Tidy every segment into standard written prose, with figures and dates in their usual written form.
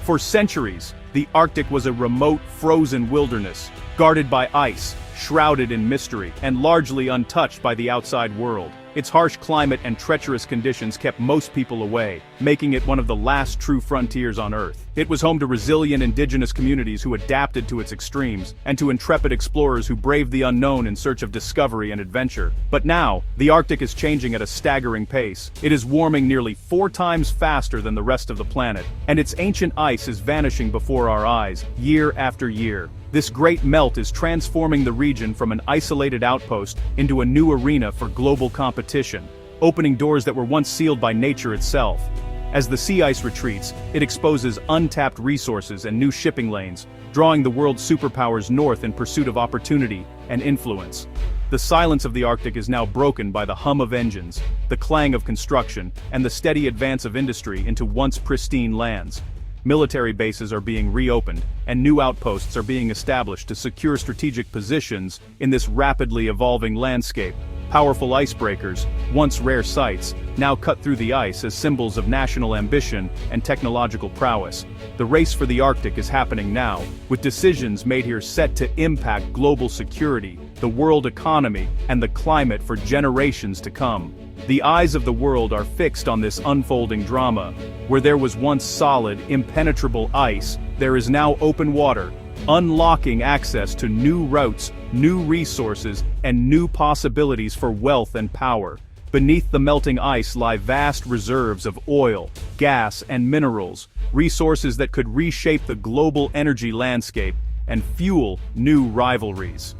For centuries, the Arctic was a remote, frozen wilderness, guarded by ice, shrouded in mystery, and largely untouched by the outside world. Its harsh climate and treacherous conditions kept most people away, making it one of the last true frontiers on Earth. It was home to resilient indigenous communities who adapted to its extremes, and to intrepid explorers who braved the unknown in search of discovery and adventure. But now, the Arctic is changing at a staggering pace. It is warming nearly 4 times faster than the rest of the planet, and its ancient ice is vanishing before our eyes, year after year. This great melt is transforming the region from an isolated outpost into a new arena for global competition, opening doors that were once sealed by nature itself. As the sea ice retreats, it exposes untapped resources and new shipping lanes, drawing the world's superpowers north in pursuit of opportunity and influence. The silence of the Arctic is now broken by the hum of engines, the clang of construction, and the steady advance of industry into once pristine lands. Military bases are being reopened, and new outposts are being established to secure strategic positions in this rapidly evolving landscape. Powerful icebreakers, once rare sights, now cut through the ice as symbols of national ambition and technological prowess. The race for the Arctic is happening now, with decisions made here set to impact global security, the world economy, and the climate for generations to come. The eyes of the world are fixed on this unfolding drama. Where there was once solid, impenetrable ice, there is now open water, unlocking access to new routes, new resources, and new possibilities for wealth and power. Beneath the melting ice lie vast reserves of oil, gas, and minerals, resources that could reshape the global energy landscape and fuel new rivalries.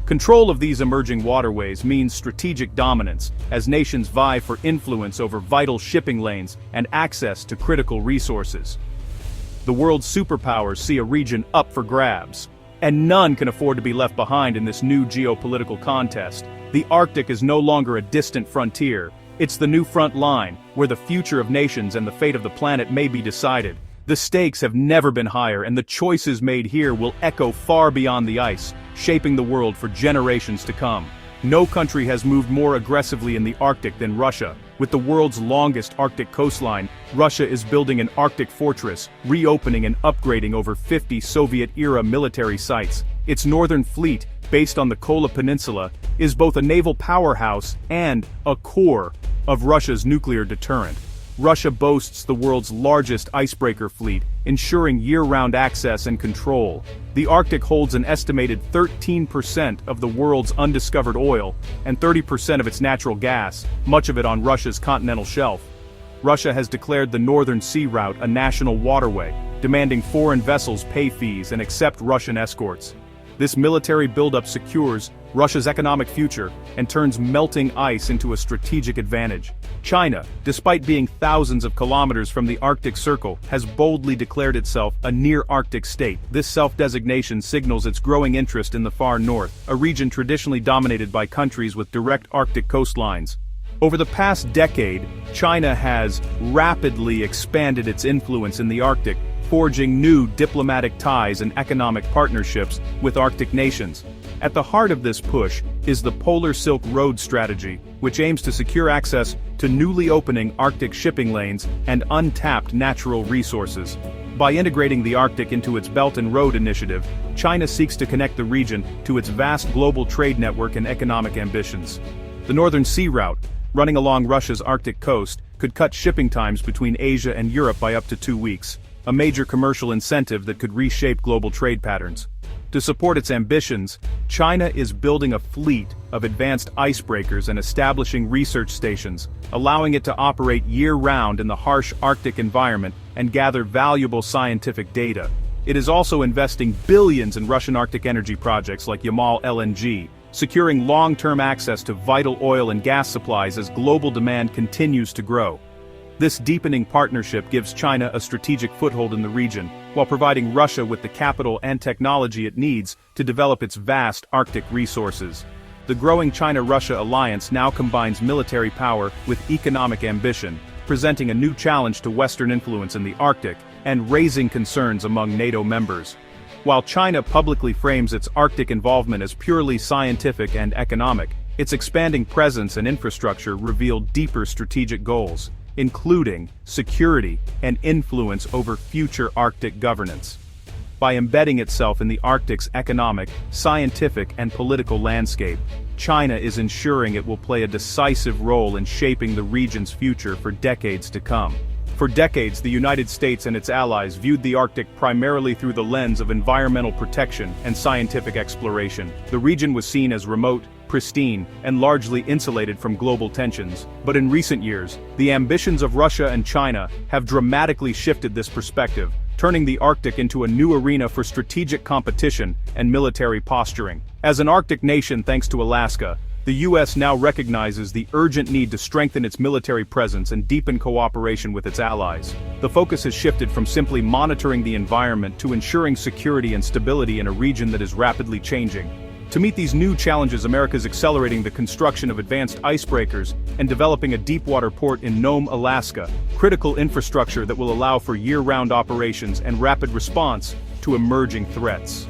Control of these emerging waterways means strategic dominance, as nations vie for influence over vital shipping lanes and access to critical resources. The world's superpowers see a region up for grabs, and none can afford to be left behind in this new geopolitical contest. The Arctic is no longer a distant frontier, it's the new front line, where the future of nations and the fate of the planet may be decided. The stakes have never been higher, and the choices made here will echo far beyond the ice, shaping the world for generations to come. No country has moved more aggressively in the Arctic than Russia. With the world's longest Arctic coastline, Russia is building an Arctic fortress, reopening and upgrading over 50 Soviet-era military sites. Its northern fleet, based on the Kola Peninsula, is both a naval powerhouse and a core of Russia's nuclear deterrent. Russia boasts the world's largest icebreaker fleet, ensuring year-round access and control. The Arctic holds an estimated 13% of the world's undiscovered oil, and 30% of its natural gas, much of it on Russia's continental shelf. Russia has declared the Northern Sea Route a national waterway, demanding foreign vessels pay fees and accept Russian escorts. This military buildup secures Russia's economic future and turns melting ice into a strategic advantage. China, despite being thousands of kilometers from the Arctic Circle, has boldly declared itself a near-Arctic state. This self-designation signals its growing interest in the far north, a region traditionally dominated by countries with direct Arctic coastlines. Over the past decade, China has rapidly expanded its influence in the Arctic, forging new diplomatic ties and economic partnerships with Arctic nations. At the heart of this push is the Polar Silk Road strategy, which aims to secure access to newly opening Arctic shipping lanes and untapped natural resources. By integrating the Arctic into its Belt and Road initiative, China seeks to connect the region to its vast global trade network and economic ambitions. The Northern Sea Route, running along Russia's Arctic coast, could cut shipping times between Asia and Europe by up to 2 weeks, a major commercial incentive that could reshape global trade patterns. To support its ambitions, China is building a fleet of advanced icebreakers and establishing research stations, allowing it to operate year-round in the harsh Arctic environment and gather valuable scientific data. It is also investing billions in Russian Arctic energy projects like Yamal LNG, securing long-term access to vital oil and gas supplies as global demand continues to grow. This deepening partnership gives China a strategic foothold in the region, while providing Russia with the capital and technology it needs to develop its vast Arctic resources. The growing China-Russia alliance now combines military power with economic ambition, presenting a new challenge to Western influence in the Arctic and raising concerns among NATO members. While China publicly frames its Arctic involvement as purely scientific and economic, its expanding presence and infrastructure reveal deeper strategic goals. including security and influence over future Arctic governance. By embedding itself in the Arctic's economic, scientific, and political landscape, China is ensuring it will play a decisive role in shaping the region's future for decades to come. For decades, the United States and its allies viewed the Arctic primarily through the lens of environmental protection and scientific exploration. The region was seen as remote, pristine, and largely insulated from global tensions. But in recent years, the ambitions of Russia and China have dramatically shifted this perspective, turning the Arctic into a new arena for strategic competition and military posturing. As an Arctic nation thanks to Alaska, the U.S. now recognizes the urgent need to strengthen its military presence and deepen cooperation with its allies. The focus has shifted from simply monitoring the environment to ensuring security and stability in a region that is rapidly changing. To meet these new challenges, America is accelerating the construction of advanced icebreakers and developing a deepwater port in Nome, Alaska, critical infrastructure that will allow for year-round operations and rapid response to emerging threats.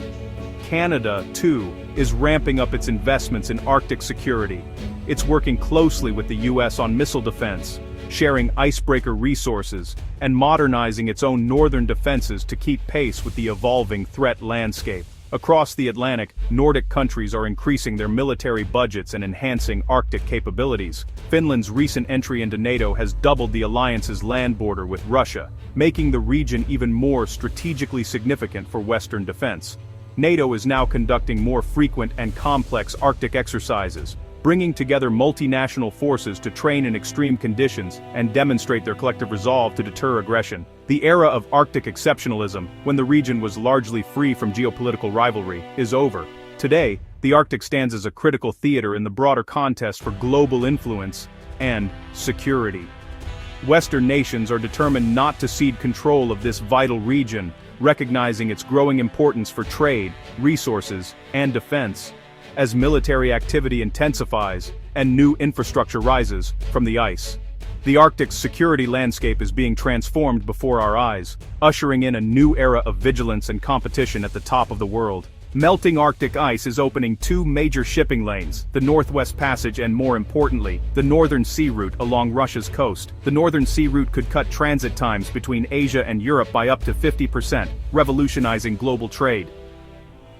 Canada, too, is ramping up its investments in Arctic security. It's working closely with the U.S. on missile defense, sharing icebreaker resources, and modernizing its own northern defenses to keep pace with the evolving threat landscape. Across the Atlantic, Nordic countries are increasing their military budgets and enhancing Arctic capabilities. Finland's recent entry into NATO has doubled the alliance's land border with Russia, making the region even more strategically significant for Western defense. NATO is now conducting more frequent and complex Arctic exercises, bringing together multinational forces to train in extreme conditions and demonstrate their collective resolve to deter aggression. The era of Arctic exceptionalism, when the region was largely free from geopolitical rivalry, is over. Today, the Arctic stands as a critical theater in the broader contest for global influence and security. Western nations are determined not to cede control of this vital region, recognizing its growing importance for trade, resources, and defense. As military activity intensifies and new infrastructure rises from the ice, the Arctic's security landscape is being transformed before our eyes, ushering in a new era of vigilance and competition at the top of the world. Melting Arctic ice is opening two major shipping lanes, the Northwest Passage and, more importantly, the Northern Sea Route along Russia's coast. The Northern Sea Route could cut transit times between Asia and Europe by up to 50%, revolutionizing global trade.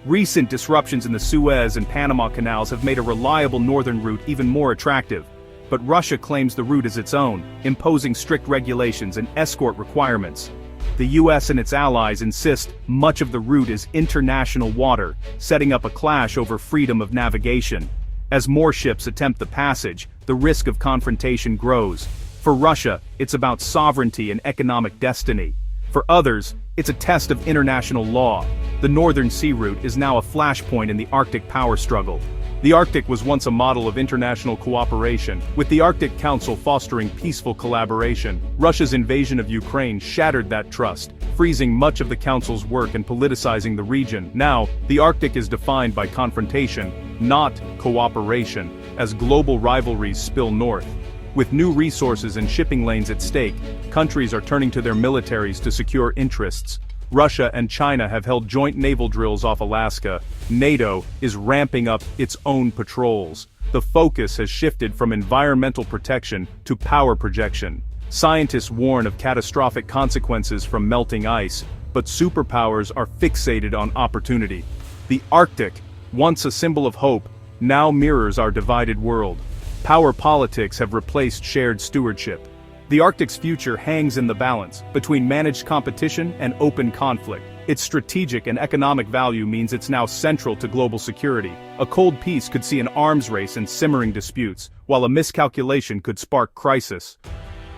Recent disruptions in the Suez and Panama canals have made a reliable northern route even more attractive. But Russia claims the route is its own, imposing strict regulations and escort requirements. The U.S. and its allies insist much of the route is international water, setting up a clash over freedom of navigation. As more ships attempt the passage, the risk of confrontation grows. For Russia, it's about sovereignty and economic destiny. For others, it's a test of international law. The Northern Sea Route is now a flashpoint in the Arctic power struggle. The Arctic was once a model of international cooperation, with the Arctic Council fostering peaceful collaboration. Russia's invasion of Ukraine shattered that trust, freezing much of the Council's work and politicizing the region. Now, the Arctic is defined by confrontation, not cooperation, as global rivalries spill north. With new resources and shipping lanes at stake, countries are turning to their militaries to secure interests. Russia and China have held joint naval drills off Alaska. NATO is ramping up its own patrols. The focus has shifted from environmental protection to power projection. Scientists warn of catastrophic consequences from melting ice, but superpowers are fixated on opportunity. The Arctic, once a symbol of hope, now mirrors our divided world. Power politics have replaced shared stewardship. The Arctic's future hangs in the balance between managed competition and open conflict. Its strategic and economic value means it's now central to global security. A cold peace could see an arms race and simmering disputes, while a miscalculation could spark crisis.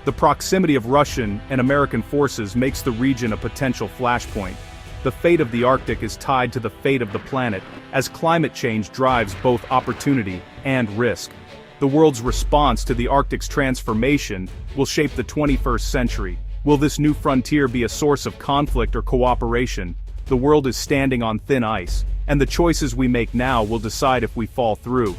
The proximity of Russian and American forces makes the region a potential flashpoint. The fate of the Arctic is tied to the fate of the planet, as climate change drives both opportunity and risk. The world's response to the Arctic's transformation will shape the 21st century. Will this new frontier be a source of conflict or cooperation? The world is standing on thin ice, and the choices we make now will decide if we fall through.